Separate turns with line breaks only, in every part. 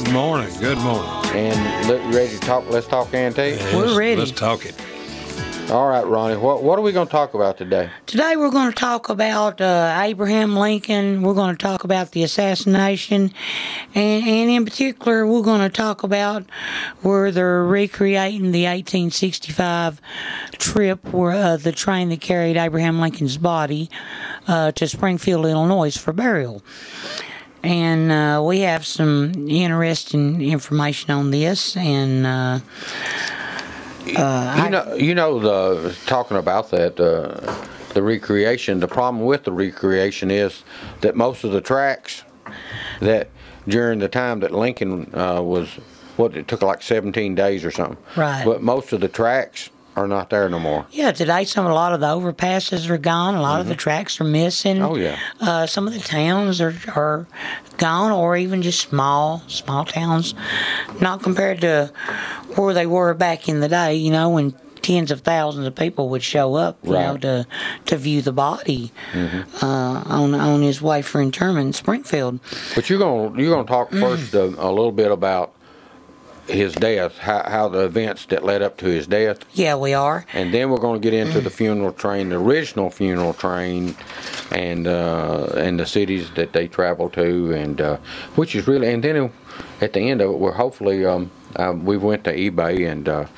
Good morning. Good morning.
And ready to talk? Let's talk antique.
Yes,
We're ready.
Let's talk it.
All right, Ronnie. What are we going to talk about today?
Today we're going to talk about Abraham Lincoln. We're going to talk about the assassination, and in particular, we're going to talk about where they're recreating the 1865 trip where the train that carried Abraham Lincoln's body to Springfield, Illinois, for burial. And we have some interesting information on this, and
talking about that, the recreation. The problem with the recreation is that most of the tracks that during the time that Lincoln it took like 17 days or something.
Right.
But most of the tracks are not there no more.
Yeah, today a lot of the overpasses are gone. A lot of the tracks are missing.
Oh yeah.
Some of the towns are gone, or even just small towns, not compared to where they were back in the day. You know, when tens of thousands of people would show up, to view the body on his way for interment in Springfield.
But you're gonna talk first a little bit about his death, how the events that led up to his death.
Yeah, we are.
And then we're going to get into the funeral train, the original funeral train, and the cities that they traveled to, and which is really. And then at the end of it, we're hopefully we went to eBay, and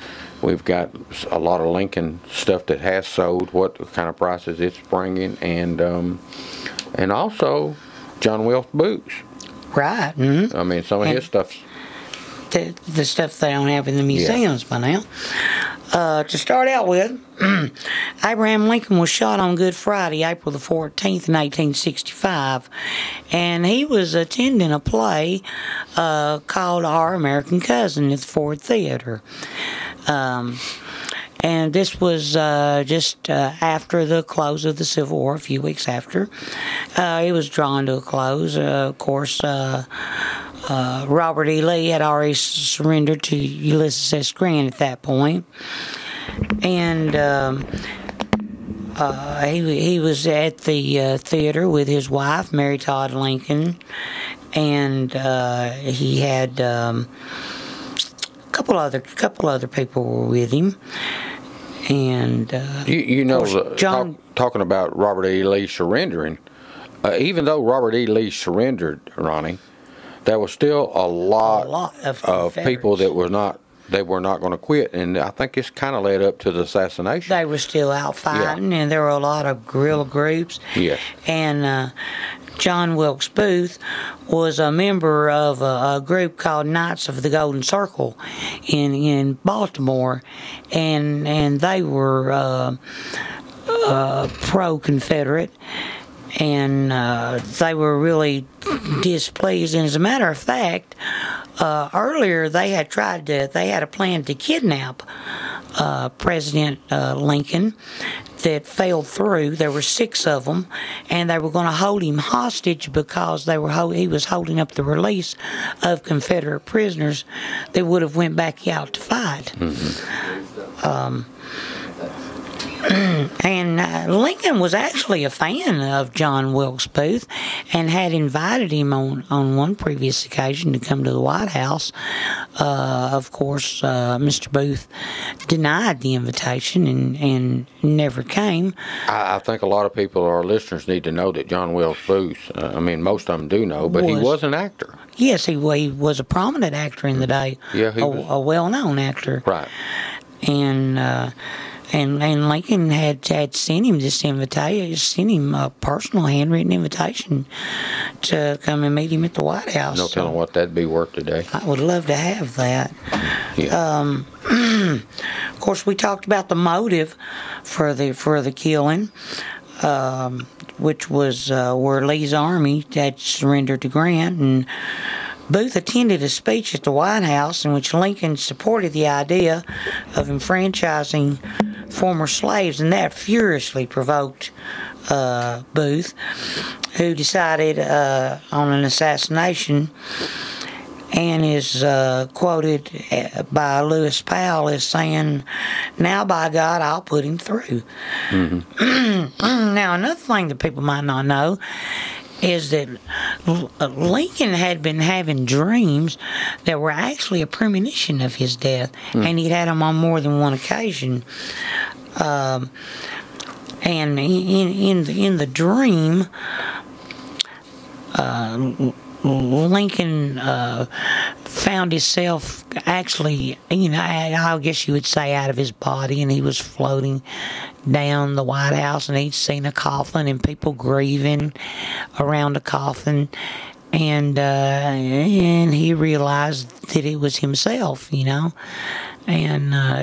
we've got a lot of Lincoln stuff that has sold, what kind of prices it's bringing, and also John Wilkes Booth.
Right. Mm-hmm.
I mean, some of his stuff's.
The stuff they don't have in the museums by now. To start out with, Abraham Lincoln was shot on Good Friday, April the 14th, in 1865, and he was attending a play called Our American Cousin at the Ford Theater. And this was just after the close of the Civil War, a few weeks after. It was drawn to a close. Of course, Robert E. Lee had already surrendered to Ulysses S. Grant at that point. And he was at the theater with his wife, Mary Todd Lincoln, and he had a couple other people were with him. And
John, talking about Robert E. Lee surrendering, even though Robert E. Lee surrendered, Ronnie, there was still a lot of people that were not going to quit, and I think it's kind of led up to the assassination.
They were still out fighting, and there were a lot of guerrilla groups.
Yes.
And John Wilkes Booth was a member of a group called Knights of the Golden Circle in Baltimore, and they were pro-Confederate, and they were really displeased. And as a matter of fact, earlier they had a plan to kidnap President Lincoln that fell through. There were 6 of them, and they were going to hold him hostage because he was holding up the release of Confederate prisoners that would have went back out to fight. And Lincoln was actually a fan of John Wilkes Booth and had invited him on one previous occasion to come to the White House. Of course, Mr. Booth denied the invitation and never came.
I think a lot of people, our listeners, need to know that John Wilkes Booth, I mean, most of them do know, but he was an actor.
Yes, he was a prominent actor in the day.
Yeah, he was.
A well-known actor.
Right.
And Lincoln had sent him this invitation, sent him a personal handwritten invitation to come and meet him at the White House.
No telling what that'd be worth today.
I would love to have that.
Yeah.
Of course, we talked about the motive for the killing, which was where Lee's army had surrendered to Grant, and Booth attended a speech at the White House in which Lincoln supported the idea of enfranchising former slaves, and that furiously provoked Booth, who decided on an assassination, and is quoted by Lewis Powell as saying, "Now, by God, I'll put him through." Mm-hmm. Now, another thing that people might not know is that Lincoln had been having dreams that were actually a premonition of his death, and he'd had them on more than one occasion. And in the dream, Lincoln found himself actually, I guess you would say, out of his body, and he was floating down the White House, and he'd seen a coffin and people grieving around the coffin, and he realized that it was himself, and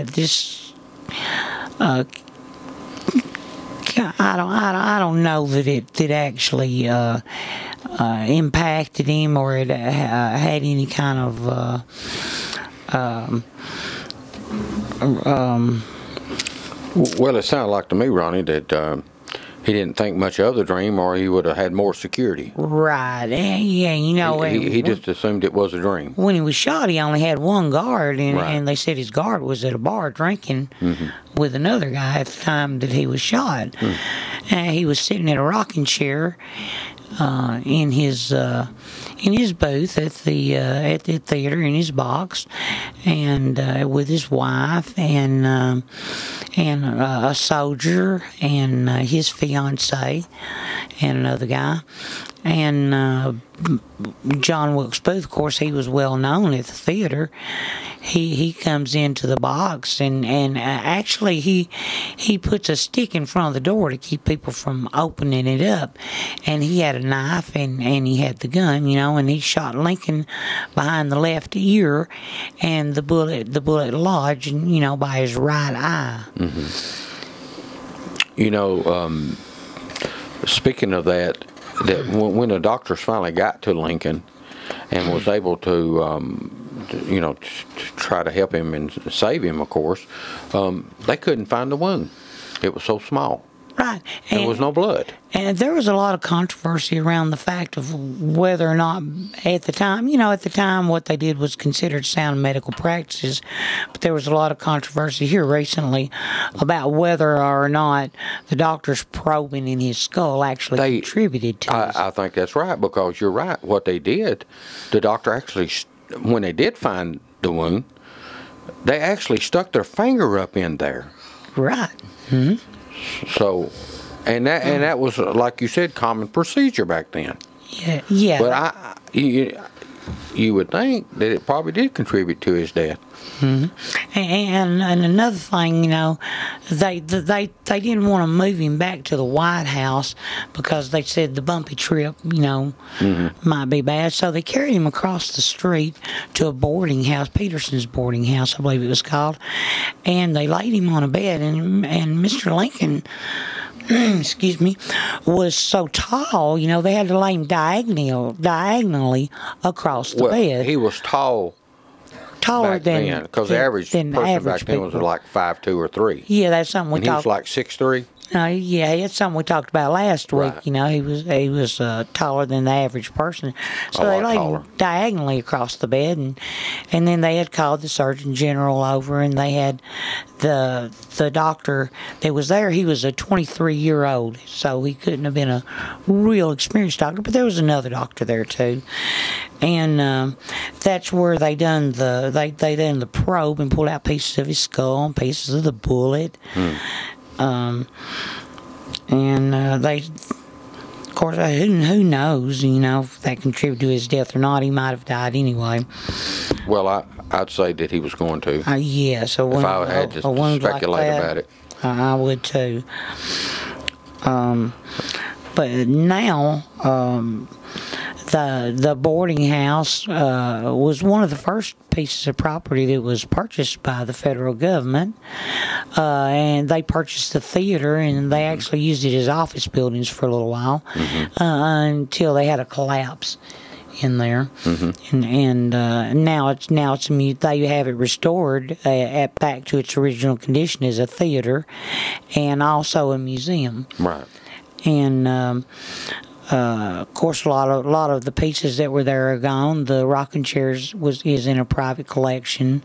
this. I don't know that it actually impacted him, or it had any kind of
well, it sounded like to me, Ronnie, that he didn't think much of the dream, or he would have had more security.
Right. Yeah,
he just assumed it was a dream.
When he was shot, he only had one guard, and,
Right.
and they said his guard was at a bar drinking with another guy at the time that he was shot. And he was sitting in a rocking chair in his booth at the theater, in his box, and with his wife and a soldier and his fiance and another guy, and John Wilkes Booth. Of course, he was well known at the theater. He comes into the box, and actually he puts a stick in front of the door to keep people from opening it up, and he had a knife and he had the gun, and he shot Lincoln behind the left ear, and the bullet lodged, by his right eye.
Speaking of that when the doctors finally got to Lincoln and was able to try to help him and save him, of course, they couldn't find the wound. It was so small.
Right.
There was no blood.
And there was a lot of controversy around the fact of whether or not, at the time, what they did was considered sound medical practices. But there was a lot of controversy here recently about whether or not the doctors probing in his skull actually contributed to this.
I think that's right, because you're right. What they did, the doctor actually, when they did find the wound, they actually stuck their finger up in there.
Right. Mm-hmm.
So, and that was, like you said, common procedure back then.
Yeah.
But you would think that it probably did contribute to his death.
Mm-hmm. And another thing, they didn't want to move him back to the White House because they said the bumpy trip, might be bad. So they carried him across the street to a boarding house, Peterson's boarding house, I believe it was called, and they laid him on a bed. And Mr. Lincoln, excuse me, was so tall, they had to lay him diagonally across the bed.
He was taller back then, because the average person back then was like 5'2" or 3.
Yeah, that's something we talked.
He was like 6'3".
Yeah, it's something we talked about last week.
Right.
He was taller than the average person, so they laid him diagonally across the bed, and then they had called the Surgeon General over, and they had the doctor that was there. He was a 23-year-old, so he couldn't have been a real experienced doctor. But there was another doctor there too, and that's where they done the probe and pulled out pieces of his skull and pieces of the bullet. And they, of course, who knows, if that contributed to his death or not. He might have died anyway.
Well, I'd say that he was going to.
Yeah, so
if I had to speculate about it.
I would too. But now, the boarding house was one of the first pieces of property that was purchased by the federal government, and they purchased the theater, and they actually used it as office buildings for a little while, until they had a collapse in there, and now it's they have it restored back to its original condition as a theater, and also a museum.
Right.
And of course, a lot of the pieces that were there are gone. The rocking chairs is in a private collection.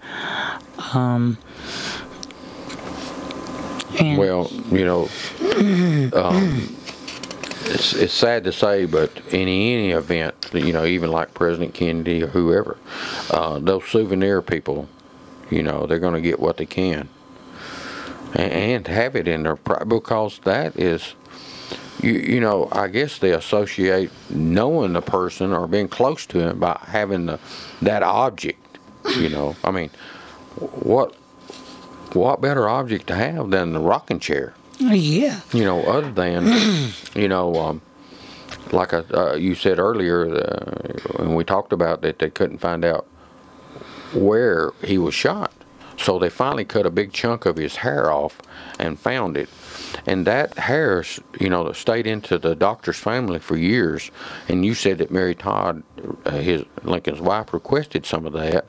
it's sad to say, but in any event, even like President Kennedy or whoever, those souvenir people, they're going to get what they can, and have it in their because that is, I guess they associate knowing the person or being close to him by having that object. I mean, what better object to have than the rocking chair?
Yeah.
Other than, like you said earlier, when we talked about that, they couldn't find out where he was shot. So they finally cut a big chunk of his hair off and found it. And that hair, stayed into the doctor's family for years. And you said that Mary Todd, Lincoln's wife, requested some of that.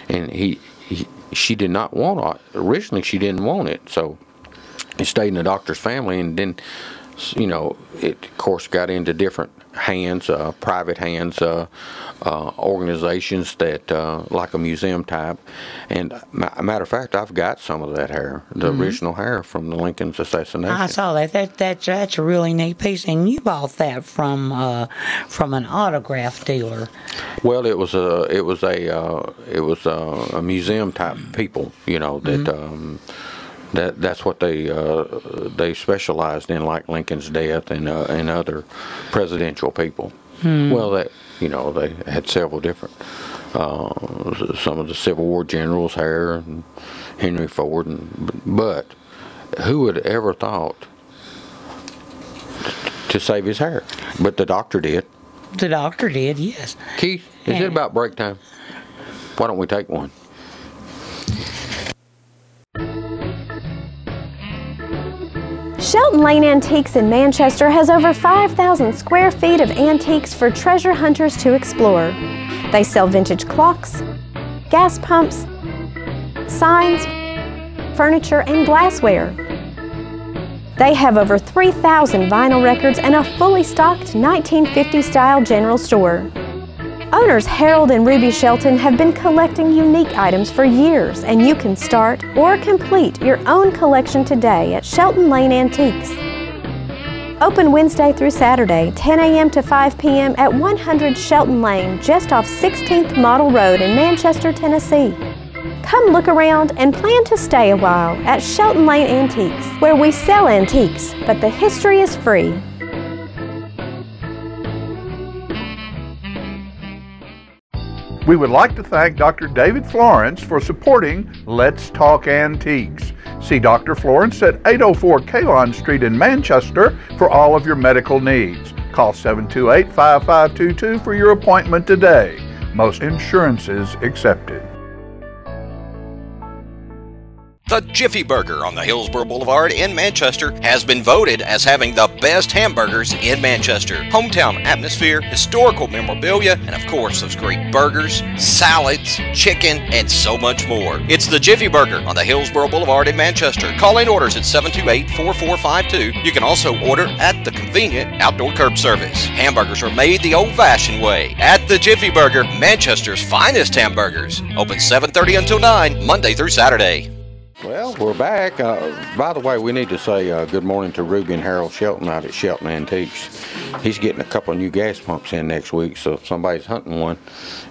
And she did not want it. Originally, she didn't want it. So it stayed in the doctor's family, and then, it of course got into different hands, private hands, organizations that, like a museum type. And matter of fact, I've got some of that hair, the original hair from the Lincoln's assassination.
I saw that. That's a really neat piece, and you bought that from an autograph dealer.
Well, it was a museum type people, that that's what they specialized in, like Lincoln's death and other presidential people. Well, they had several different, some of the Civil War generals' hair, and Henry Ford, but who would ever thought to save his hair? But the doctor did.
The doctor did, yes.
Keith, is it about break time? Why don't we take one?
Shelton Lane Antiques in Manchester has over 5,000 square feet of antiques for treasure hunters to explore. They sell vintage clocks, gas pumps, signs, furniture, and glassware. They have over 3,000 vinyl records and a fully stocked 1950s-style general store. Owners Harold and Ruby Shelton have been collecting unique items for years, and you can start or complete your own collection today at Shelton Lane Antiques. Open Wednesday through Saturday, 10 a.m. to 5 p.m. at 100 Shelton Lane, just off 16th Model Road in Manchester, Tennessee. Come look around and plan to stay a while at Shelton Lane Antiques, where we sell antiques, but the history is free.
We would like to thank Dr. David Florence for supporting Let's Talk Antiques. See Dr. Florence at 804 Kalon Street in Manchester for all of your medical needs. Call 728-5522 for your appointment today. Most insurances accepted.
The Jiffy Burger on the Hillsborough Boulevard in Manchester has been voted as having the best hamburgers in Manchester. Hometown atmosphere, historical memorabilia, and of course those great burgers, salads, chicken, and so much more. It's the Jiffy Burger on the Hillsborough Boulevard in Manchester. Call in orders at 728-4452. You can also order at the convenient outdoor curb service. Hamburgers are made the old-fashioned way at the Jiffy Burger, Manchester's finest hamburgers. Open 7:30 until 9, Monday through Saturday.
Well, we're back. By the way, we need to say good morning to Ruby and Harold Shelton out at Shelton Antiques. He's getting a couple of new gas pumps in next week, so if somebody's hunting one,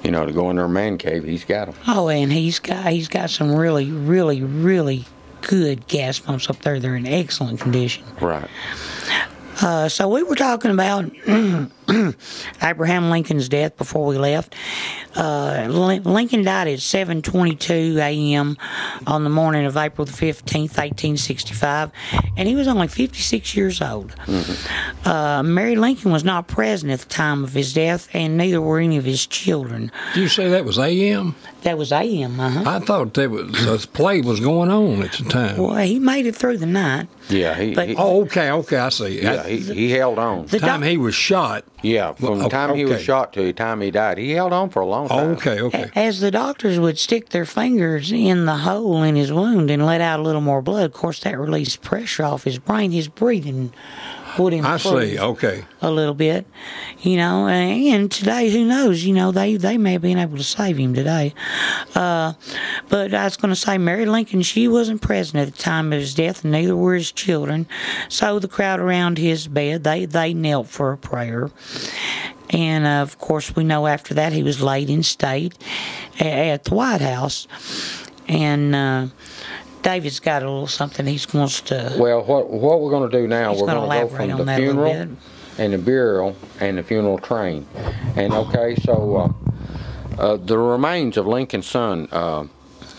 to go in their man cave, he's got them.
Oh, and he's got some really, really, really good gas pumps up there. They're in excellent condition.
Right.
So we were talking about Abraham Lincoln's death before we left. Lincoln died at 7:22 a.m. on the morning of April the 15th, 1865, and he was only 56 years old. Mm-hmm. Mary Lincoln was not present at the time of his death, and neither were any of his children.
Did you say that was a.m.?
That was a.m.,
I thought a play was going on at the time.
Well, he made it through the night.
Yeah,
okay, I see.
Yeah, he held on.
The time he was shot.
Yeah, from the time he was shot to the time he died, he held on for a long time.
Okay.
As the doctors would stick their fingers in the hole in his wound and let out a little more blood, of course, that released pressure off his brain. His breathing would
I
improve
see. Okay.
a little bit, and today, who knows, they may have been able to save him today. But I was going to say, Mary Lincoln, she wasn't present at the time of his death, and neither were his children. So the crowd around his bed, they knelt for a prayer. And, of course, we know after that he was laid in state at the White House. And David's got a little something he wants to...
Well, what we're going to do now, we're going to go from the funeral and the burial and the funeral train. And, okay, so the remains of Lincoln's son,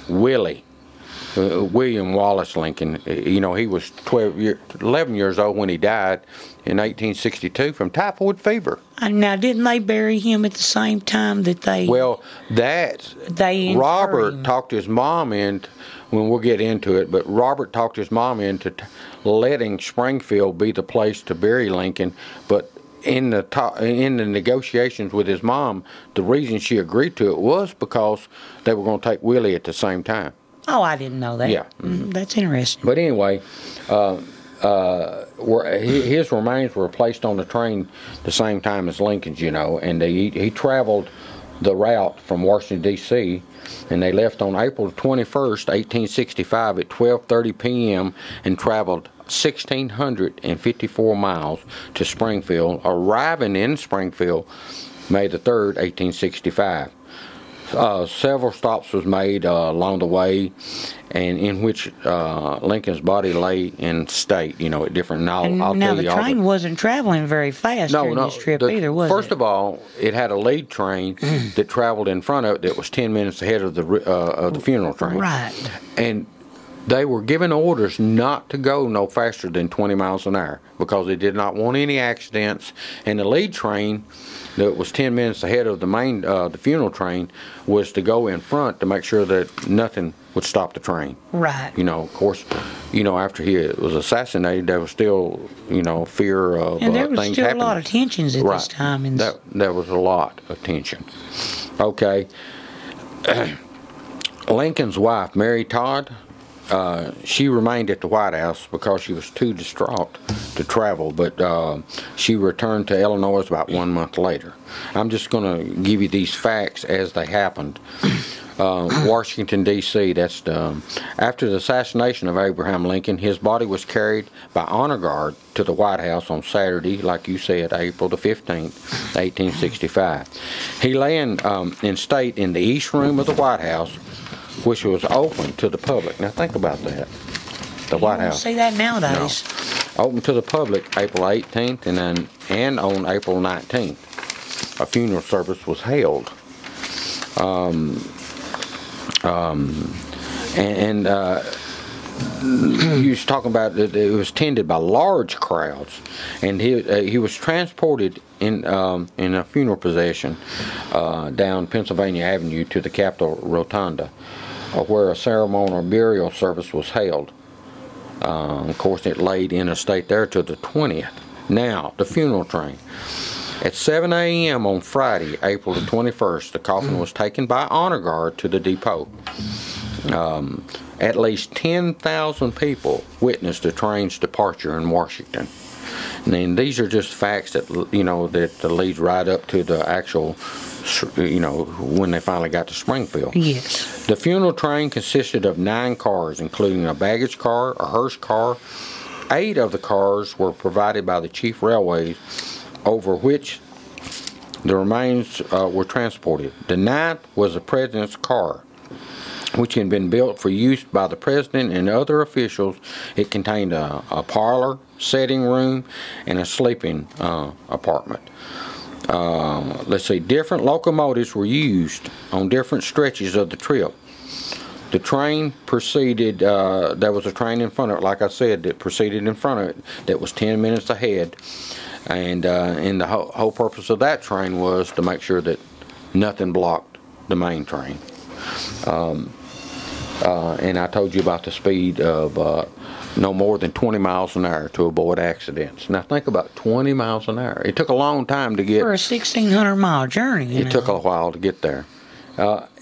William Wallace Lincoln, he was 11 years old when he died in 1862 from typhoid fever.
Now, didn't they bury him at the same time that they...
Well, Robert
him.
talked his mom into, when we'll get into it, but Robert talked his mom into letting Springfield be the place to bury Lincoln, but in the negotiations with his mom, the reason she agreed to it was because they were going to take Willie at the same time.
Oh, I didn't know that.
Yeah.
That's interesting.
But anyway, his remains were placed on the train the same time as Lincoln's, and he traveled the route from Washington, D.C., and they left on April 21st, 1865 at 12:30 p.m. and traveled 1,654 miles to Springfield, arriving in Springfield May the 3rd, 1865. Several stops was made along the way, and in which Lincoln's body lay in state, at different. Now
the train wasn't traveling very fast during this trip either, was it?
First of all, it had a lead train that traveled in front of it that was 10 minutes ahead of the funeral train.
Right.
And they were given orders not to go no faster than 20 miles an hour because they did not want any accidents. And the lead train that was 10 minutes ahead of the funeral train was to go in front to make sure that nothing would stop the train.
Right.
Of course, after he was assassinated, there was still, fear of things happening.
And there was still a lot of tensions at this time.
There was a lot of tension. Okay. Lincoln's wife, Mary Todd, she remained at the White House because she was too distraught to travel, but she returned to Illinois about 1 month later. I'm just going to give you these facts as they happened. Washington, D.C., after the assassination of Abraham Lincoln, his body was carried by honor guard to the White House on Saturday, like you said, April the 15th, 1865. He lay in state in the East Room of the White House, which was open to the public. Now think about that. The White House.
You don't see that nowadays.
No. Open to the public April 18th and on April 19th. A funeral service was held. You was talking about that it was tended by large crowds, and he was transported in a funeral procession down Pennsylvania Avenue to the Capitol Rotunda, where a ceremonial burial service was held. Of course, it laid in a state there to the 20th. Now, the funeral train. At 7 a.m. on Friday, April the 21st, the coffin was taken by honor guard to the depot. At least 10,000 people witnessed the train's departure in Washington. And then these are just facts that that leads right up to the actual, when they finally got to Springfield.
Yes.
The funeral train consisted of 9 cars, including a baggage car, a hearse car. 8 of the cars were provided by the Chief Railways, over which the remains were transported. The 9th was the President's car, which had been built for use by the President and other officials. It contained a parlor, sitting room, and a sleeping apartment. Let's see, different locomotives were used on different stretches of the trip. The train proceeded, there was a train in front of it, like I said, that proceeded in front of it that was 10 minutes ahead. And the whole purpose of that train was to make sure that nothing blocked the main train. And I told you about the speed of no more than 20 miles an hour to avoid accidents. Now think about 20 miles an hour. It took a long time to get.
For a 1,600-mile journey.
It took a while to get there.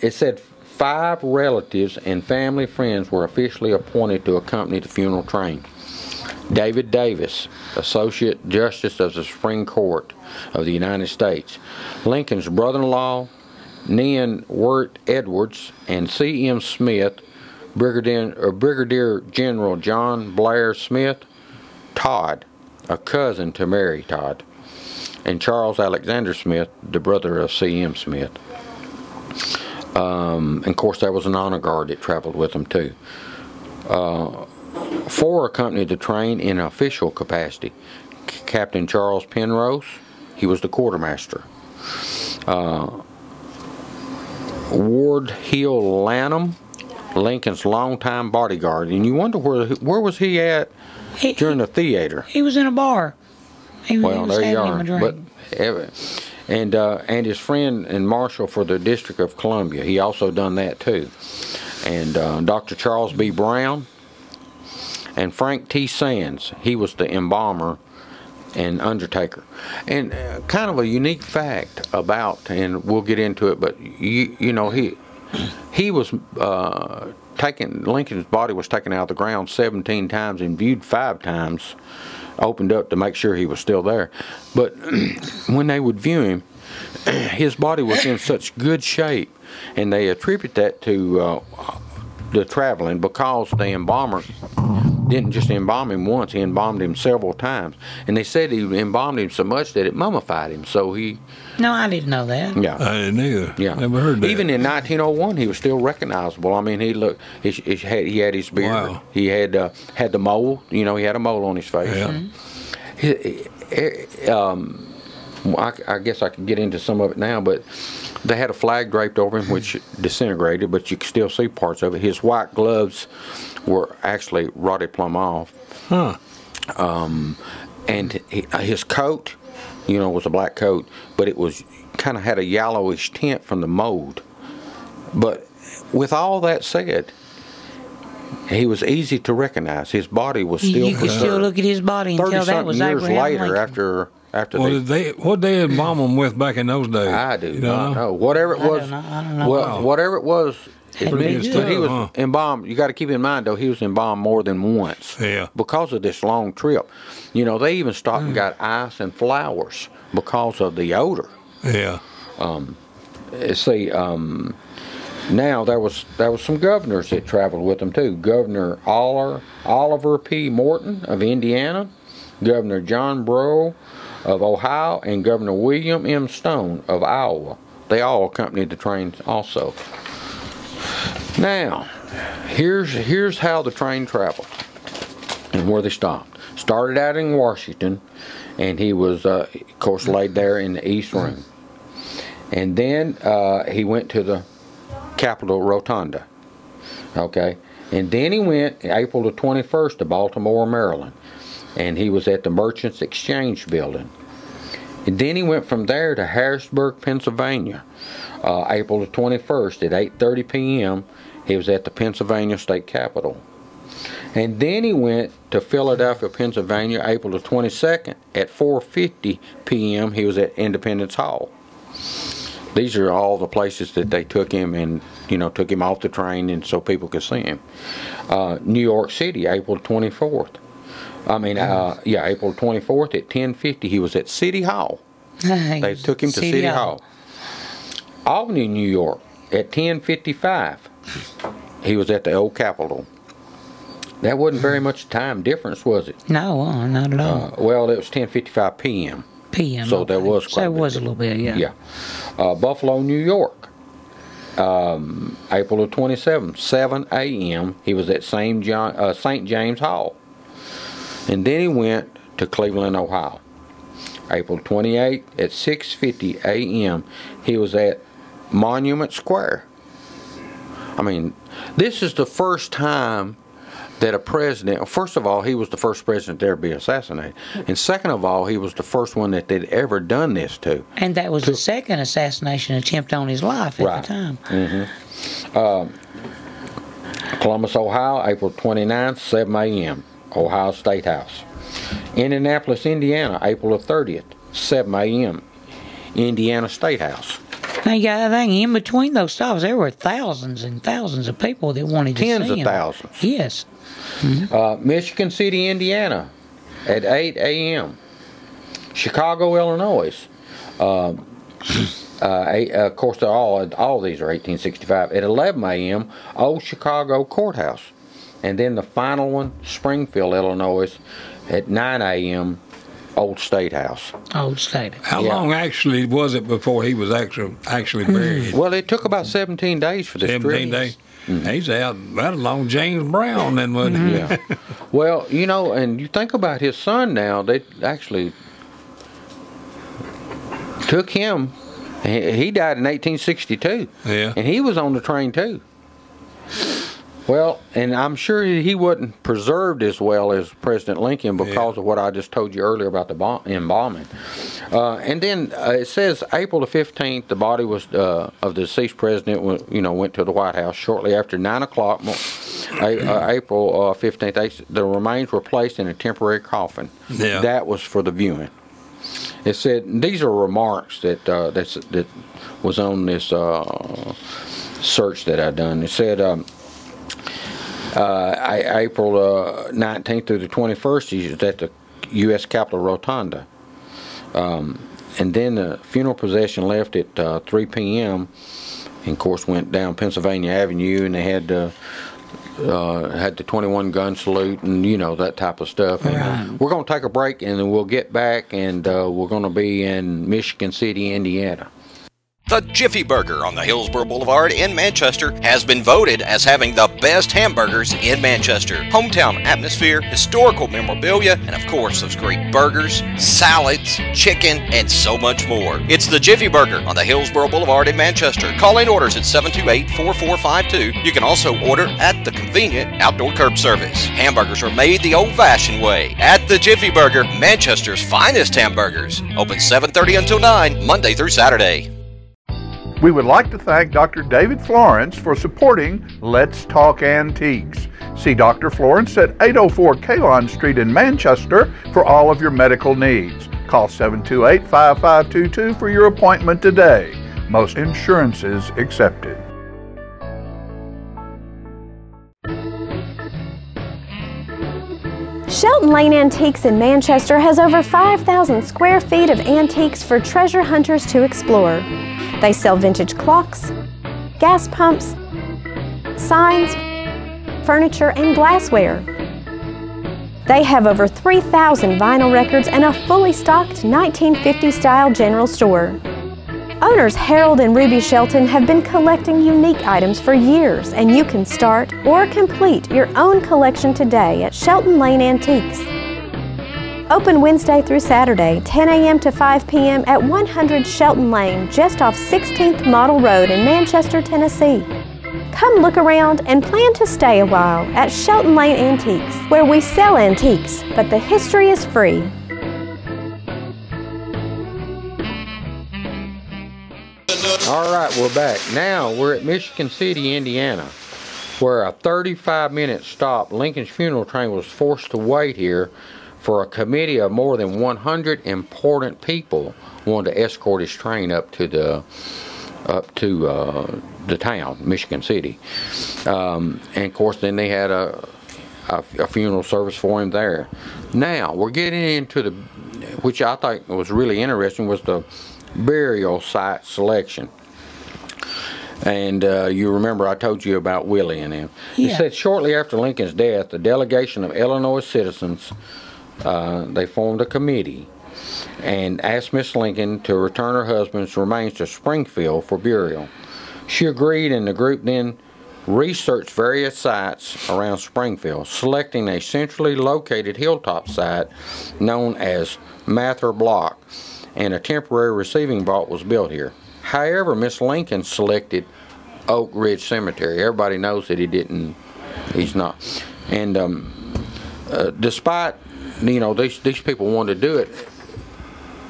It said 5 relatives and family friends were officially appointed to accompany the funeral train. David Davis, Associate Justice of the Supreme Court of the United States. Lincoln's brother-in-law, Nean Wirt Edwards, and C.M. Smith, Brigadier General John Blair Smith, Todd, a cousin to Mary Todd, and Charles Alexander Smith, the brother of C.M. Smith. And of course, there was an honor guard that traveled with them too. 4 accompanied the train in official capacity. Captain Charles Penrose, he was the quartermaster. Ward Hill Lanham, Lincoln's longtime bodyguard, and you wonder where was he at during the theater?
He was in a bar.
Well, there you are.
Him a drink.
And his friend and marshal for the District of Columbia, he also done that too. And Dr. Charles B. Brown and Frank T. Sands, he was the embalmer and undertaker. And kind of a unique fact about, and we'll get into it, but you know, he was Lincoln's body was taken out of the ground 17 times and viewed 5 times, opened up to make sure he was still there. But when they would view him, his body was in such good shape, and they attribute that to the traveling, because the embalmer didn't just embalm him once, he embalmed him several times. And they said he embalmed him so much that it mummified him, so he...
No, I didn't know that.
Yeah.
I didn't either.
Yeah.
Never heard that.
Even in 1901, he was still recognizable. I mean, he had his beard.
Wow.
He had the mole. You know, he had a mole on his face.
Yeah.
I guess I could get into some of it now, but they had a flag draped over him, which disintegrated, but you could still see parts of it. His white gloves were actually rotted plumb off.
Huh.
And his coat, you know, was a black coat, but it was kind of had a yellowish tint from the mold. But with all that said, he was easy to recognize. His body was still
You could still look at his body and tell that was
years
Abraham
later,
Lincoln.
after
What they embalm them with back in those days?
I do
You
not
don't
know. Whatever it was,
I don't know.
well, whatever it was,
Had to be
but
good.
he was
Huh.
embalmed. You got to keep in mind, though, he was embalmed more than once.
Yeah.
Because of this long trip. You know, they even stopped and got ice and flowers because of the odor.
Yeah.
See, now there was some governors that traveled with them too. Governor Oliver P. Morton of Indiana, Governor John Brough of Ohio, and Governor William M. Stone of Iowa. They all accompanied the train also. Now, here's how the train traveled and where they stopped. Started out in Washington, and he was, of course, laid there in the East Room. And then he went to the Capitol Rotunda. Okay. And then he went April the 21st to Baltimore, Maryland. And he was at the Merchants Exchange Building. And then he went from there to Harrisburg, Pennsylvania. April the 21st at 8:30 p.m. he was at the Pennsylvania State Capitol. And then he went to Philadelphia, Pennsylvania, April the 22nd at 4:50 p.m. he was at Independence Hall. These are all the places that they took him, and took him off the train, and so people could see him. New York City, April 24th. April 24th at 10:50 he was at City Hall. They took him to City Hall. Albany, New York, at 10:55 he was at the old Capitol. That wasn't very much time difference, was it?
No, not at all.
Well, it was 10:55 p.m.
PM.
So there was quite
a
a bit.
little bit, yeah.
Yeah. Buffalo, New York, April the 27th, 7 a.m. he was at St. James Hall. And then he went to Cleveland, Ohio. April 28th at 6:50 a.m. he was at Monument Square. I mean, this is the first time that a president, first of all, he was the first president to ever be assassinated. And second of all, he was the first one that they'd ever done this to.
And that was the second assassination attempt on his life at the time.
Columbus, Ohio, April 29th, 7 a.m., Ohio State House. Indianapolis, Indiana, April the 30th, 7 a.m., Indiana State House.
Now you got to think, in between those stops, there were thousands and thousands of people that wanted to see him.
Tens of thousands.
Yes.
Michigan City, Indiana, at 8 a.m. Chicago, Illinois. Of course, all these are 1865. At 11 a.m., Old Chicago Courthouse. And then the final one, Springfield, Illinois, at 9 a.m., Old State House.
Old State.
How long actually was it before he was actually buried?
Well, it took about 17 days for this
17 days. He's out about along James Brown then, wasn't he?
Yeah. Well, you know, and you think about his son now, they actually took him. He died in 1862.
Yeah.
And he was on the train too. Well, and I'm sure he wasn't preserved as well as President Lincoln because of what I just told you earlier about the embalming. And then it says April the 15th, the body was of the deceased president, went to the White House shortly after 9 o'clock. April 15th, the remains were placed in a temporary coffin.
Yeah.
That was for the viewing. It said these are remarks that was on this search that I done. It said. April 19th through the 21st, he was at the U.S. Capitol Rotunda. And then the funeral procession left at 3 p.m. and, of course, went down Pennsylvania Avenue, and they had the 21 gun salute and, that type of stuff. And we're going to take a break, and then we'll get back, and we're going to be in Michigan City, Indiana.
The Jiffy Burger on the Hillsborough Boulevard in Manchester has been voted as having the best hamburgers in Manchester. Hometown atmosphere, historical memorabilia, and of course those great burgers, salads, chicken, and so much more. It's the Jiffy Burger on the Hillsborough Boulevard in Manchester. Call in orders at 728-4452. You can also order at the convenient outdoor curb service. Hamburgers are made the old-fashioned way at the Jiffy Burger, Manchester's finest hamburgers. Open 7:30 until 9, Monday through Saturday.
We would like to thank Dr. David Florence for supporting Let's Talk Antiques. See Dr. Florence at 804 Kalon Street in Manchester for all of your medical needs. Call 728-5522 for your appointment today. Most insurances accepted.
Shelton Lane Antiques in Manchester has over 5,000 square feet of antiques for treasure hunters to explore. They sell vintage clocks, gas pumps, signs, furniture, and glassware. They have over 3,000 vinyl records and a fully stocked 1950-style general store. Owners Harold and Ruby Shelton have been collecting unique items for years, and you can start or complete your own collection today at Shelton Lane Antiques. Open Wednesday through Saturday, 10 a.m. to 5 p.m. at 100 Shelton Lane, just off 16th Model Road in Manchester, Tennessee. Come look around and plan to stay a while at Shelton Lane Antiques, where we sell antiques, but the history is free.
All right, we're back. Now we're at Michigan City, Indiana, where a 35-minute stop Lincoln's funeral train was forced to wait here for a committee of more than 100 important people wanted to escort his train up to the town, Michigan City. And of course, then they had a funeral service for him there. Now we're getting into the, which I think was really interesting, was the burial site selection. And you remember I told you about Willie and him. He said shortly after Lincoln's death, the delegation of Illinois citizens, they formed a committee and asked Miss Lincoln to return her husband's remains to Springfield for burial. She agreed, and the group then researched various sites around Springfield, selecting a centrally located hilltop site known as Mather Block, and a temporary receiving vault was built here. However, Miss Lincoln selected Oak Ridge Cemetery. Everybody knows that he's not. And despite, these people wanted to do it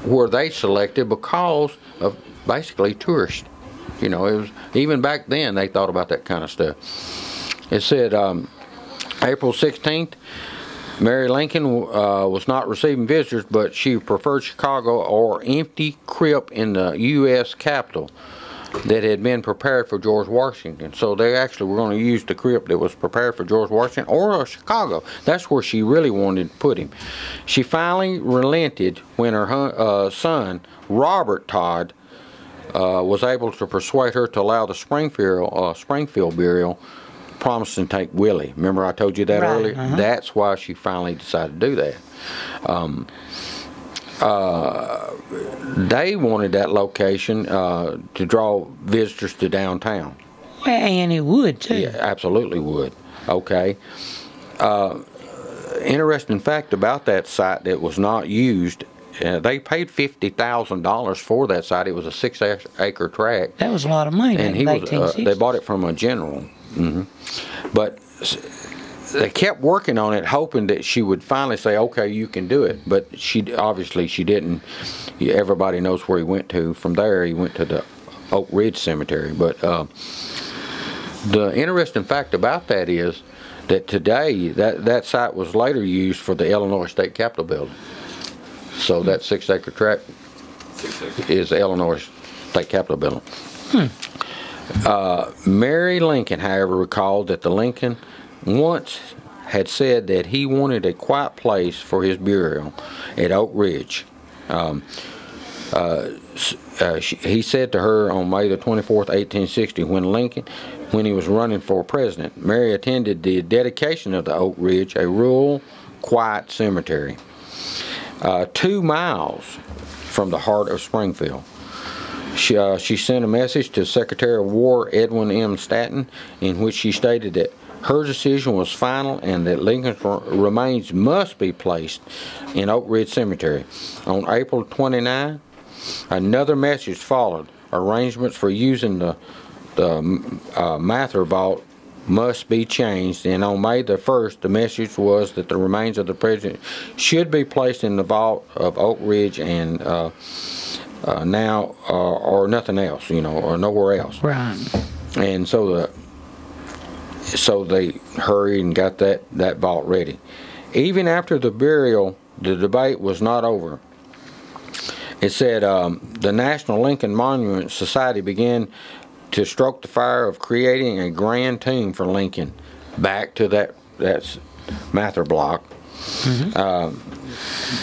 where they selected because of basically tourists. It was, even back then they thought about that kind of stuff. It said April 16th, Mary Lincoln was not receiving visitors, but she preferred Chicago or empty crypt in the U.S. Capitol. that had been prepared for George Washington. So they actually were going to use the crypt that was prepared for George Washington or Chicago. That's where she really wanted to put him. She finally relented when her son, Robert Todd, was able to persuade her to allow the Springfield burial, promising to take Willie. Remember I told you that earlier? That's why she finally decided to do that. They wanted that location to draw visitors to downtown.
And it would, too.
Yeah, absolutely would. Okay. Interesting fact about that site that was not used, they paid $50,000 for that site. It was a 6-acre tract.
That was a lot of money.
And they bought it from a general. But they kept working on it, hoping that she would finally say, "Okay, you can do it." But she didn't. Everybody knows where he went to. From there, he went to the Oak Ridge Cemetery. But the interesting fact about that is that today that site was later used for the Illinois State Capitol building. So that 6-acre tract is the Illinois State Capitol building. Mary Lincoln, however, recalled that the Lincoln once had said that he wanted a quiet place for his burial at Oak Ridge. He said to her on May the 24th, 1860, when he was running for president, Mary attended the dedication of the Oak Ridge, a rural, quiet cemetery, 2 miles from the heart of Springfield. She sent a message to Secretary of War Edwin M. Stanton, in which she stated that her decision was final and that Lincoln's remains must be placed in Oak Ridge Cemetery. On April 29, another message followed. Arrangements for using the Mather vault must be changed, and on May the 1st, the message was that the remains of the president should be placed in the vault of Oak Ridge and now or nothing else, or nowhere else.
Right.
And so they hurried and got that vault ready. Even after the burial, the debate was not over. It said the National Lincoln Monument Society began to stroke the fire of creating a grand tomb for Lincoln back to that Mather block.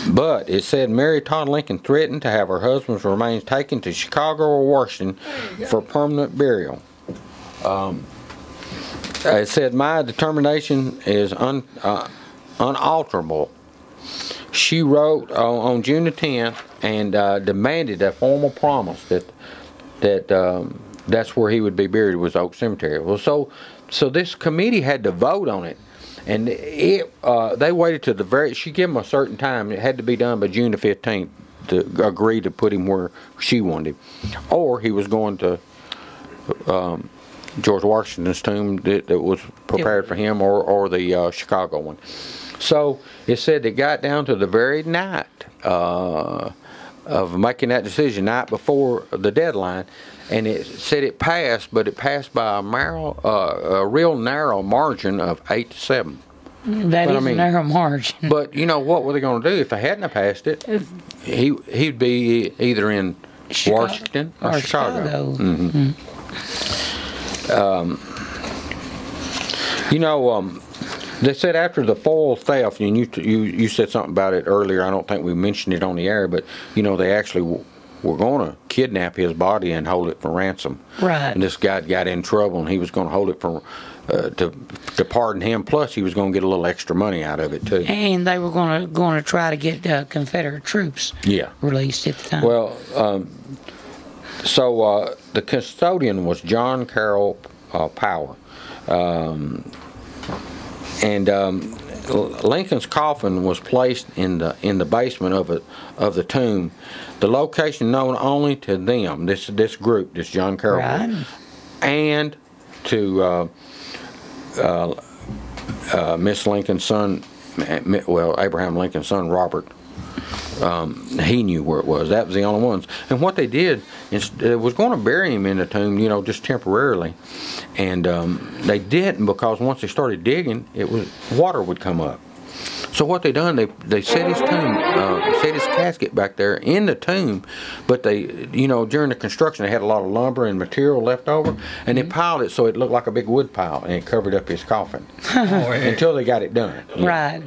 But it said Mary Todd Lincoln threatened to have her husband's remains taken to Chicago or Washington for permanent burial. It said, "My determination is unalterable." She wrote on June the 10th and demanded a formal promise that that's where he would be buried, was Oak Cemetery. Well, so this committee had to vote on it, and they waited to the very. She gave them a certain time. It had to be done by June the 15th to agree to put him where she wanted him, or he was going to George Washington's tomb that was prepared for him, or the Chicago one. So it said it got down to the very night of making that decision, night before the deadline, and it said it passed, but it passed by a real narrow margin of 8-7.
That is a narrow margin.
But what were they going to do if they hadn't passed it? He'd be either in Washington or Chicago. They said after the foil theft, and you said something about it earlier. I don't think we mentioned it on the air, but they actually were going to kidnap his body and hold it for ransom.
Right.
And this guy got in trouble, and he was going to hold it for to pardon him. Plus, he was going to get a little extra money out of it too. And
they were going to try to get Confederate troops. Released at the time.
Well, so the custodian was John Carroll Power. And Lincoln's coffin was placed in the basement of the tomb, the location known only to them, this group, this John Carroll group, and to Miss Lincoln's son, Abraham Lincoln's son, Robert. He knew where it was. That was the only ones. And what they did was going to bury him in the tomb, just temporarily. And they didn't, because once they started digging, water would come up. So what they done, they set his tomb, set his casket back there in the tomb, but they, you know, during the construction they had a lot of lumber and material left over, and they piled it so it looked like a big wood pile, and it covered up his coffin until they got it done.
Right.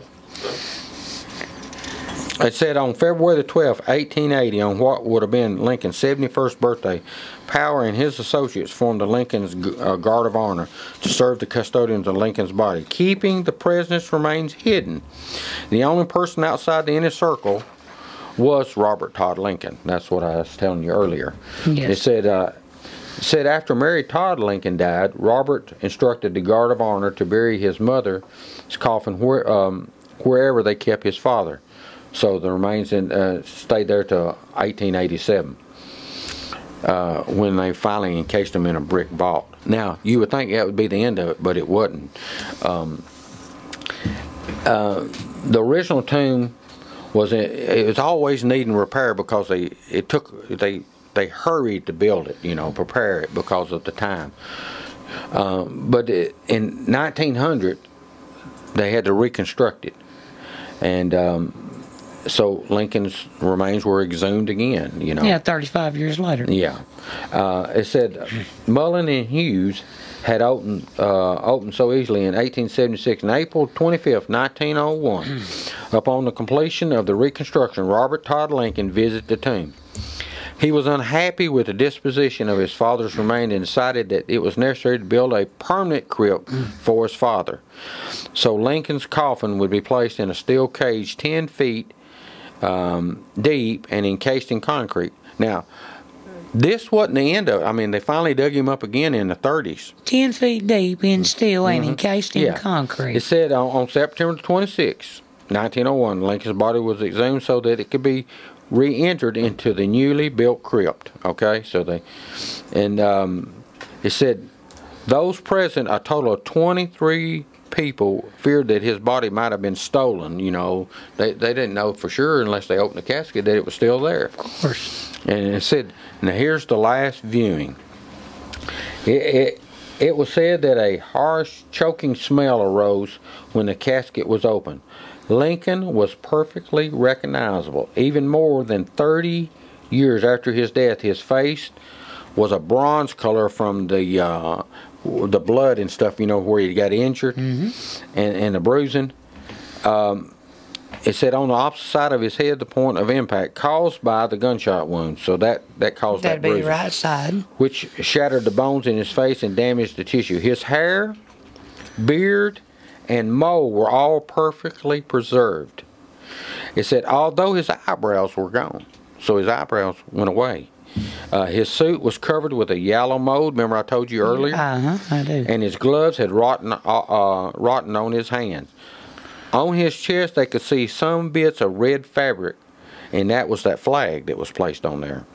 It said on February the 12th, 1880, on what would have been Lincoln's 71st birthday, Power and his associates formed the Lincoln's Guard of Honor to serve the custodians of Lincoln's body, keeping the president's remains hidden. The only person outside the inner circle was Robert Todd Lincoln. That's what I was telling you earlier.
Yes.
It said after Mary Todd Lincoln died, Robert instructed the Guard of Honor to bury his mother's coffin wherever they kept his father. So the remains stayed there till 1887 when they finally encased them in a brick vault. Now, you would think that would be the end of it, but it wasn't. The original tomb was always needing repair because they hurried to build it, you know, prepare it because of the time. But in 1900, they had to reconstruct it, and so Lincoln's remains were exhumed again, you know.
Yeah, 35 years later.
Yeah. It said Mullen and Hughes had opened so easily in 1876. On April 25th, 1901, upon the completion of the reconstruction, Robert Todd Lincoln visited the tomb. He was unhappy with the disposition of his father's remains and decided that it was necessary to build a permanent crypt for his father. So Lincoln's coffin would be placed in a steel cage 10 feet deep and encased in concrete. Now, this wasn't the end of it. I mean, they finally dug him up again in the 30s.
10 feet deep in steel and encased in concrete.
It said on September 26, 1901, Lincoln's body was exhumed so that it could be re-entered into the newly built crypt. Okay, so it said those present, a total of 23 people, feared that his body might have been stolen. You know, they didn't know for sure unless they opened the casket that it was still there.
Of course.
And it said, now here's the last viewing. It was said that a harsh, choking smell arose when the casket was opened. Lincoln was perfectly recognizable. Even more than 30 years after his death, his face was a bronze color from the blood and stuff, you know, where he got injured and the bruising. It said on the opposite side of his head, the point of impact caused by the gunshot wound. So that caused that bruising.
That'd be the right side.
Which shattered the bones in his face and damaged the tissue. His hair, beard, and mole were all perfectly preserved. It said although his eyebrows were gone, so his eyebrows went away. His suit was covered with a yellow mold. Remember I told you earlier?
I do.
And his gloves had rotten on his hands. On his chest, they could see some bits of red fabric, and that was that flag that was placed on there.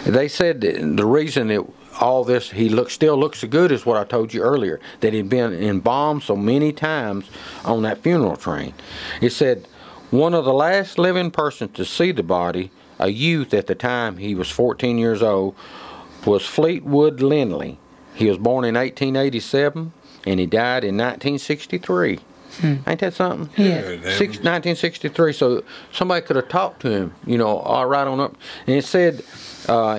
They said that the reason that all this, he still looks so good is what I told you earlier, that he'd been embalmed so many times on that funeral train. It said one of the last living persons to see the body, a youth at the time, he was 14 years old, was Fleetwood Lindley. He was born in 1887 and he died in 1963. Ain't that something?
Yeah.
1963. So somebody could have talked to him, you know, right on up. And it said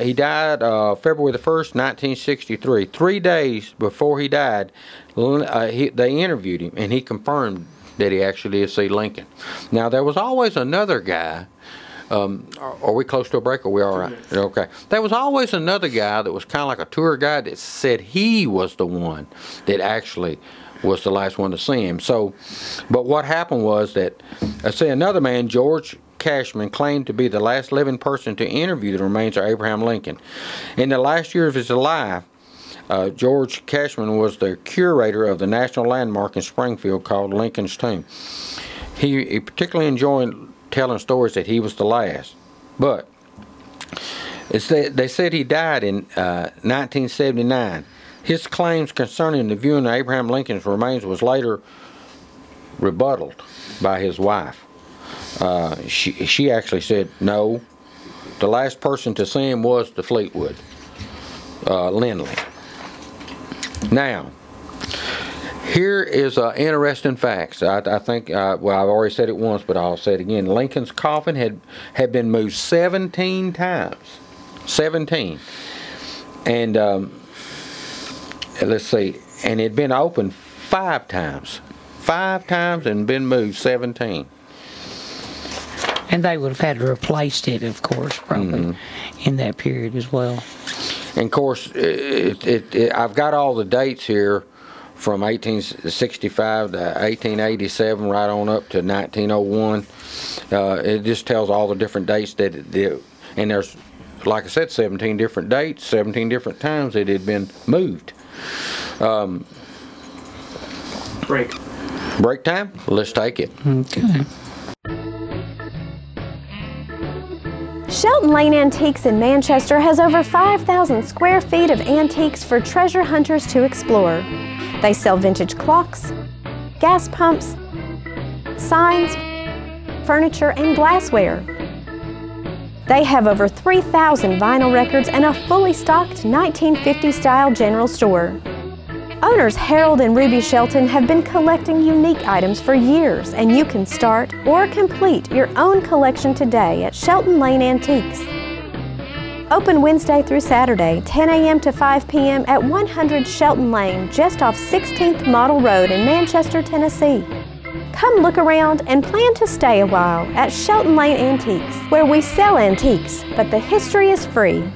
he died February the 1st, 1963. 3 days before he died, they interviewed him, and he confirmed that he actually did see Lincoln. Now, there was always another guy. Are we close to a break? Or are we all right? Okay. There was always another guy that was kind of like a tour guide that said he was the one that actually was the last one to see him. So, but what happened was that, another man, George Cashman, claimed to be the last living person to interview the remains of Abraham Lincoln. In the last year of his life, George Cashman was the curator of the national landmark in Springfield called Lincoln's Tomb. He particularly enjoyed telling stories that he was the last. But they said he died in 1979. His claims concerning the viewing of Abraham Lincoln's remains was later rebutted by his wife. She actually said, no, the last person to see him was the Fleetwood Lindley. Now, Here is interesting facts. I think, well, I've already said it once, but I'll say it again. Lincoln's coffin had been moved 17 times. 17. And let's see, and it had been opened 5 times. 5 times and been moved 17.
And they would have had to replace it, of course, probably in that period as well.
And of course, I've got all the dates here from 1865 to 1887, right on up to 1901. It just tells all the different dates that and there's, like I said, 17 different dates, 17 different times it had been moved. Break time? Let's take it.
Okay.
Shelton Lane Antiques in Manchester has over 5,000 square feet of antiques for treasure hunters to explore. They sell vintage clocks, gas pumps, signs, furniture, and glassware. They have over 3,000 vinyl records and a fully stocked 1950-style general store. Owners Harold and Ruby Shelton have been collecting unique items for years, and you can start or complete your own collection today at Shelton Lane Antiques. Open Wednesday through Saturday, 10 a.m. to 5 p.m. at 100 Shelton Lane, just off 16th Model Road in Manchester, Tennessee. Come look around and plan to stay a while at Shelton Lane Antiques, where we sell antiques, but the history is free.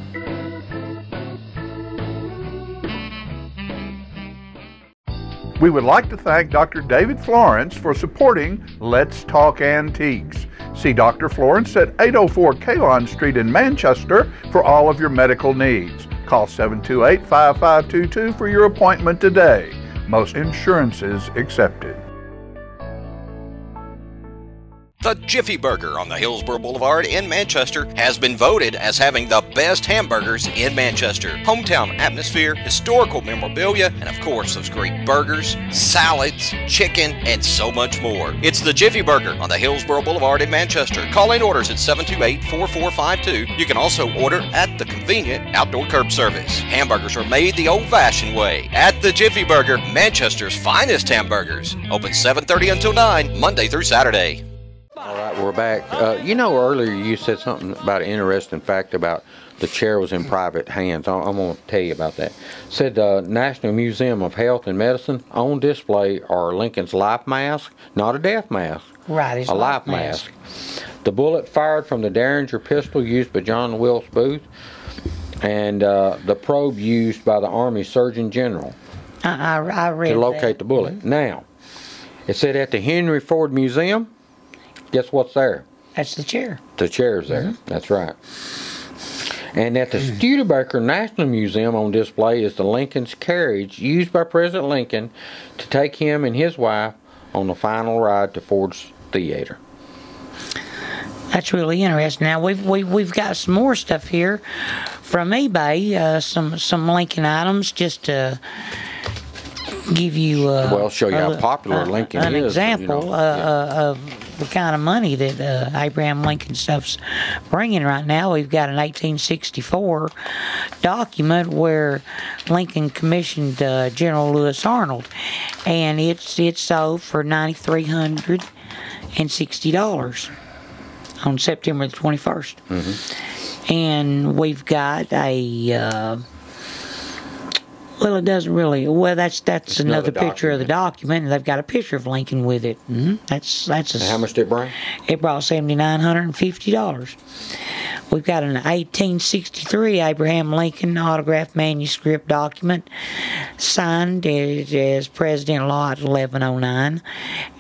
We would like to thank Dr. David Florence for supporting Let's Talk Antiques. See Dr. Florence at 804 Kalon Street in Manchester for all of your medical needs. Call 728-5522 for your appointment today. Most insurances accepted.
The Jiffy Burger on the Hillsborough Boulevard in Manchester has been voted as having the best hamburgers in Manchester. Hometown atmosphere, historical memorabilia, and of course those great burgers, salads, chicken, and so much more. It's the Jiffy Burger on the Hillsborough Boulevard in Manchester. Call in orders at 728-4452. You can also order at the convenient outdoor curb service. Hamburgers are made the old-fashioned way at the Jiffy Burger, Manchester's finest hamburgers. Open 7:30 until 9, Monday through Saturday.
All right, we're back. You know, earlier you said something about an interesting fact about the chair was in private hands. I'm going to tell you about that. It said the National Museum of Health and Medicine, on display are Lincoln's life mask, not a death mask,
Right, it's
a life mask. The bullet fired from the Derringer pistol used by John Wilkes Booth, and the probe used by the Army Surgeon General
I read
to locate
that.
the bullet. Now, it said at the Henry Ford Museum, guess what's there?
That's the chair.
The chair's there. That's right. And at the Studebaker National Museum on display is the Lincoln's carriage used by President Lincoln to take him and his wife on the final ride to Ford's Theater.
That's really interesting. Now we've got some more stuff here from eBay. Some Lincoln items just to give you
Well, show you how popular Lincoln
an
is.
example of the kind of money that Abraham Lincoln stuff's bringing right now. We've got an 1864 document where Lincoln commissioned General Lewis Arnold, and it's sold for $9,360 on September the 21st. And we've got a well, it doesn't really. Well, that's another picture of the document, and they've got a picture of Lincoln with it. That's
And how much did it bring?
It brought $7,950. We've got an 1863 Abraham Lincoln autographed manuscript document signed as President Lot 1109,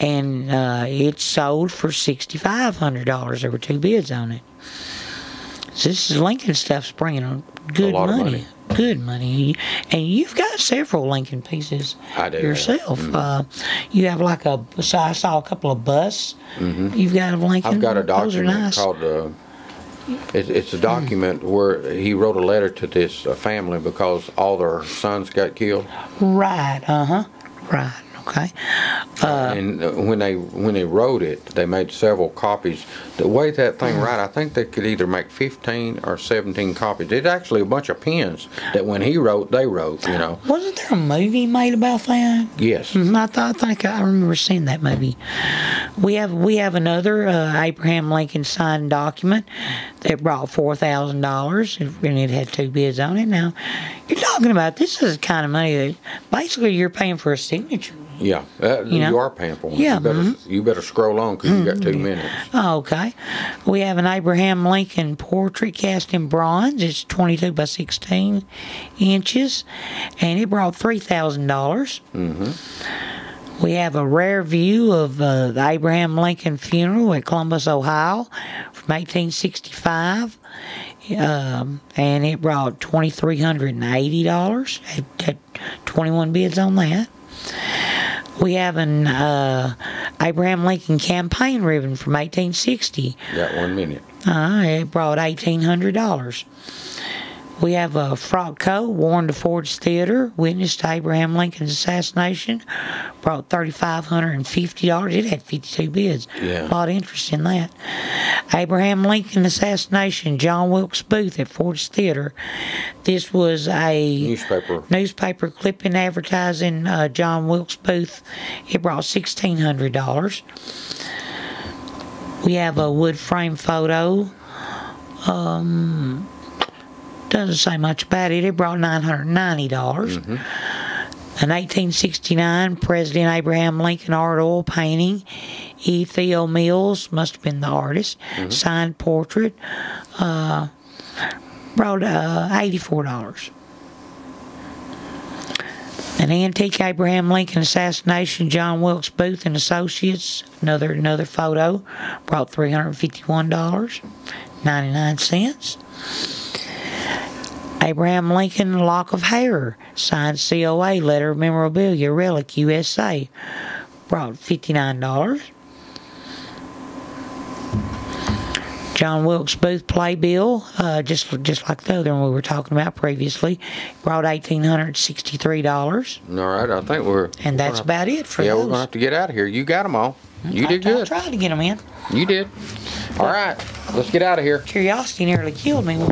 and it sold for $6,500. There were 2 bids on it. So this is Lincoln stuff's bringing good
lot of
money.
money.
Good money. And you've got several Lincoln pieces
I do.
yourself. You have like I saw a couple of busts. You've got a Lincoln.
I've got a
Those are
document
nice.
called, it's a document where he wrote a letter to this family because all their sons got killed.
Right, right. Okay.
And when they wrote it, they made several copies. The way that thing right, I think they could either make 15 or 17 copies. It's actually a bunch of pens that when he wrote, they wrote. You know.
Wasn't there a movie made about that?
Yes.
I think I remember seeing that movie. We have another Abraham Lincoln signed document that brought $4,000, and it had 2 bids on it. Now, you're talking about this is the kind of money that basically you're paying for a signature.
Yeah, you are paying for one.
Yeah,
you better scroll on because you got 2 minutes.
Okay. We have an Abraham Lincoln portrait cast in bronze. It's 22 by 16 inches, and it brought $3,000. We have a rare view of the Abraham Lincoln funeral at Columbus, Ohio from 1865. And it brought $2,380. Had 21 bids on that. We have an Abraham Lincoln campaign ribbon from 1860.
Got 1 minute.
It brought $1,800. We have a frock coat worn to Ford's Theater, witnessed Abraham Lincoln's assassination. Brought $3,550. It had 52 bids.
Yeah.
A lot of interest in that. Abraham Lincoln assassination, John Wilkes Booth at Ford's Theater. This was a newspaper clipping advertising John Wilkes Booth. It brought $1,600. We have a wood frame photo. Doesn't say much about it. It brought $990. An 1869 President Abraham Lincoln art oil painting. E. Theo Mills must have been the artist. Signed portrait. Brought $84. An antique Abraham Lincoln assassination, John Wilkes Booth and Associates. Another photo. Brought $351.99. Abraham Lincoln lock of hair, signed COA, letter of memorabilia, relic, USA, brought $59. John Wilkes Booth playbill, just like the other one we were talking about previously, brought $1,863.
All right, I think we're...
And that's about it for those.
Yeah, we're going to have to get out of here. You got them all. You did good.
I tried to get them in.
You did. All right, let's get out of here.
Curiosity nearly killed me.